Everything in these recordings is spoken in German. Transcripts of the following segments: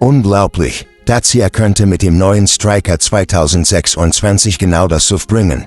Unglaublich, Dacia könnte mit dem neuen Stryker 2026 genau das SUV bringen.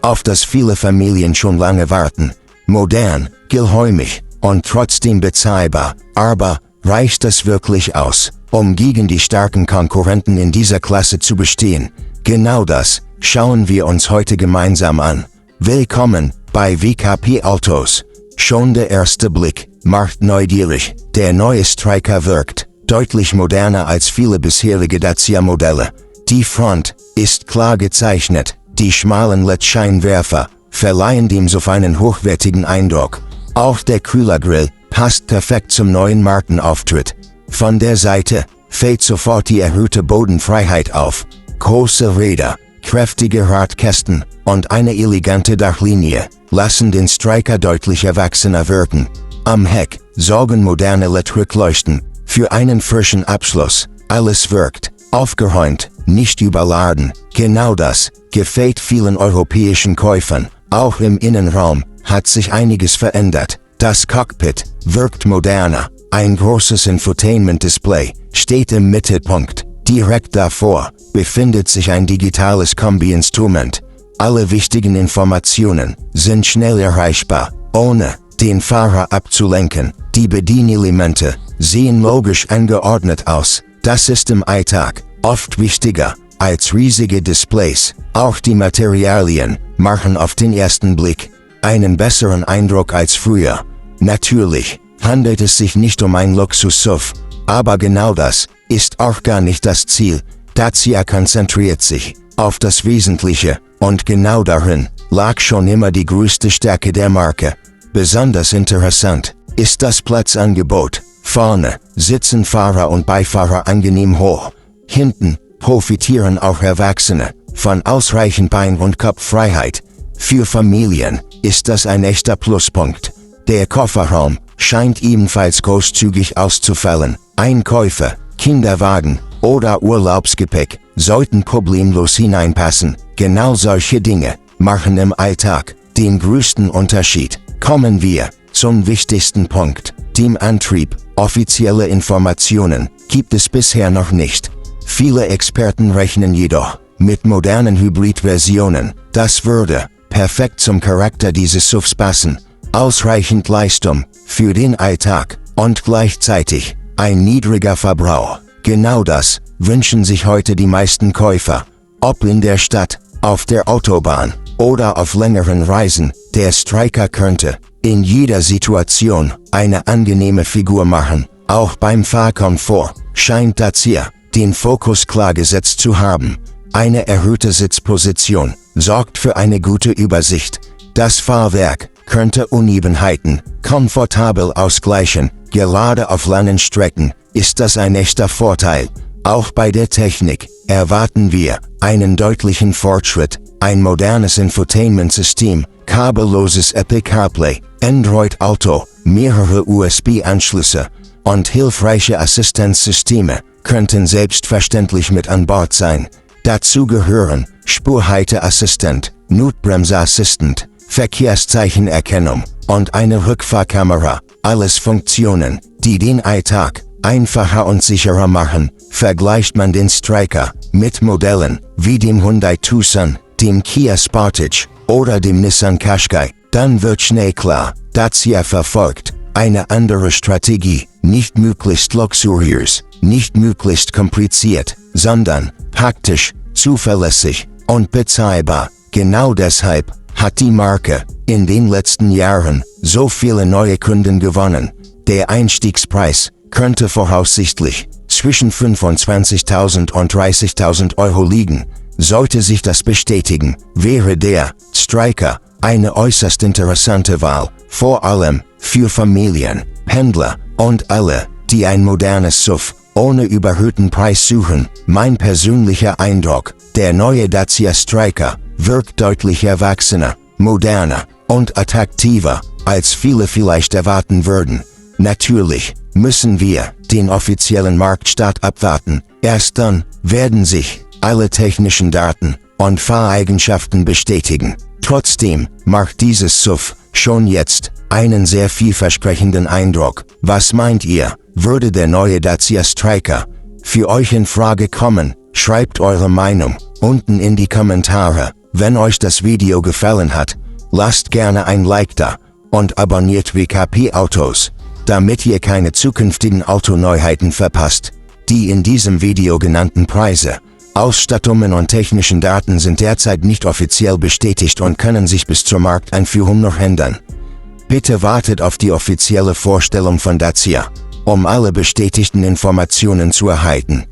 Auf das viele Familien schon lange warten. Modern, geräumig und trotzdem bezahlbar. Aber reicht das wirklich aus, um gegen die starken Konkurrenten in dieser Klasse zu bestehen? Genau das schauen wir uns heute gemeinsam an. Willkommen bei WKP Autos. Schon der erste Blick macht neugierig. Der neue Stryker wirkt deutlich moderner als viele bisherige Dacia-Modelle. Die Front ist klar gezeichnet. Die schmalen LED-Scheinwerfer verleihen dem SUV einen hochwertigen Eindruck. Auch der Kühlergrill passt perfekt zum neuen Markenauftritt. Von der Seite fällt sofort die erhöhte Bodenfreiheit auf. Große Räder, kräftige Radkästen und eine elegante Dachlinie lassen den Stryker deutlich erwachsener wirken. Am Heck sorgen moderne LED-Rückleuchten für einen frischen Abschluss. Alles wirkt aufgeräumt, nicht überladen. Genau das gefällt vielen europäischen Käufern. Auch im Innenraum hat sich einiges verändert. Das Cockpit wirkt moderner. Ein großes Infotainment-Display steht im Mittelpunkt. Direkt davor befindet sich ein digitales Kombi-Instrument. Alle wichtigen Informationen sind schnell erreichbar, ohne den Fahrer abzulenken. Die Bedienelemente sehen logisch angeordnet aus. Das ist im Alltag oft wichtiger als riesige Displays. Auch die Materialien machen auf den ersten Blick einen besseren Eindruck als früher. Natürlich handelt es sich nicht um ein Luxus-SUV, aber genau das ist auch gar nicht das Ziel. Dacia konzentriert sich auf das Wesentliche und genau darin lag schon immer die größte Stärke der Marke. Besonders interessant ist das Platzangebot. Vorne sitzen Fahrer und Beifahrer angenehm hoch. Hinten profitieren auch Erwachsene von ausreichend Bein- und Kopffreiheit. Für Familien ist das ein echter Pluspunkt. Der Kofferraum scheint ebenfalls großzügig auszufallen. Einkäufe, Kinderwagen oder Urlaubsgepäck sollten problemlos hineinpassen. Genau solche Dinge machen im Alltag den größten Unterschied. Kommen wir zum wichtigsten Punkt, dem Antrieb. Offizielle Informationen gibt es bisher noch nicht. Viele Experten rechnen jedoch mit modernen Hybridversionen. Das würde perfekt zum Charakter dieses SUVs passen. Ausreichend Leistung für den Alltag und gleichzeitig ein niedriger Verbrauch. Genau das wünschen sich heute die meisten Käufer. Ob in der Stadt, auf der Autobahn oder auf längeren Reisen, der Stryker könnte in jeder Situation eine angenehme Figur machen. Auch beim Fahrkomfort scheint Dacia den Fokus klar gesetzt zu haben. Eine erhöhte Sitzposition sorgt für eine gute Übersicht. Das Fahrwerk könnte Unebenheiten komfortabel ausgleichen. Gerade auf langen Strecken ist das ein echter Vorteil. Auch bei der Technik erwarten wir einen deutlichen Fortschritt. Ein modernes Infotainment-System, kabelloses Apple CarPlay, Android Auto, mehrere USB-Anschlüsse und hilfreiche Assistenzsysteme könnten selbstverständlich mit an Bord sein. Dazu gehören Spurhalteassistent, Notbremseassistent, Verkehrszeichenerkennung und eine Rückfahrkamera. Alles Funktionen, die den Alltag einfacher und sicherer machen. Vergleicht man den Stryker mit Modellen wie dem Hyundai Tucson, dem Kia Sportage oder dem Nissan Qashqai, dann wird schnell klar, Dacia verfolgt eine andere Strategie. Nicht möglichst luxuriös, nicht möglichst kompliziert, sondern praktisch, zuverlässig und bezahlbar. Genau deshalb hat die Marke in den letzten Jahren so viele neue Kunden gewonnen. Der Einstiegspreis könnte voraussichtlich zwischen 25.000 und 30.000 Euro liegen. Sollte sich das bestätigen, wäre der Stryker eine äußerst interessante Wahl, vor allem für Familien, Pendler und alle, die ein modernes SUV ohne überhöhten Preis suchen. Mein persönlicher Eindruck, der neue Dacia Stryker wirkt deutlich erwachsener, moderner und attraktiver, als viele vielleicht erwarten würden. Natürlich müssen wir den offiziellen Marktstart abwarten. Erst dann werden sich alle technischen Daten und Fahreigenschaften bestätigen. Trotzdem macht dieses SUV schon jetzt einen sehr vielversprechenden Eindruck. Was meint ihr? Würde der neue Dacia Stryker für euch in Frage kommen? Schreibt eure Meinung unten in die Kommentare. Wenn euch das Video gefallen hat, lasst gerne ein Like da und abonniert WKP Autos, damit ihr keine zukünftigen Autoneuheiten verpasst. Die in diesem Video genannten Preise, Ausstattungen und technischen Daten sind derzeit nicht offiziell bestätigt und können sich bis zur Markteinführung noch ändern. Bitte wartet auf die offizielle Vorstellung von Dacia, um alle bestätigten Informationen zu erhalten.